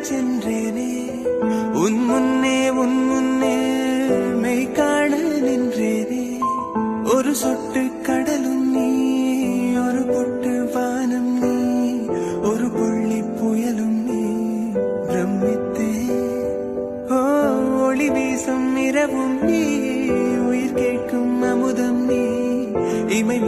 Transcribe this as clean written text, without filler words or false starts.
சென்றேனே உன் முன்னே மெய் காண நின்றேனே ஒரு சொட்டு கடலும் நீ ஒரு பொட்டு வானம் நீ ஒரு புள்ளி புயலும் நீ பிரமித்தே ஒளி வீசும் இரவும் நீ உயிர் கேட்கும் அமுதம் நீ இமை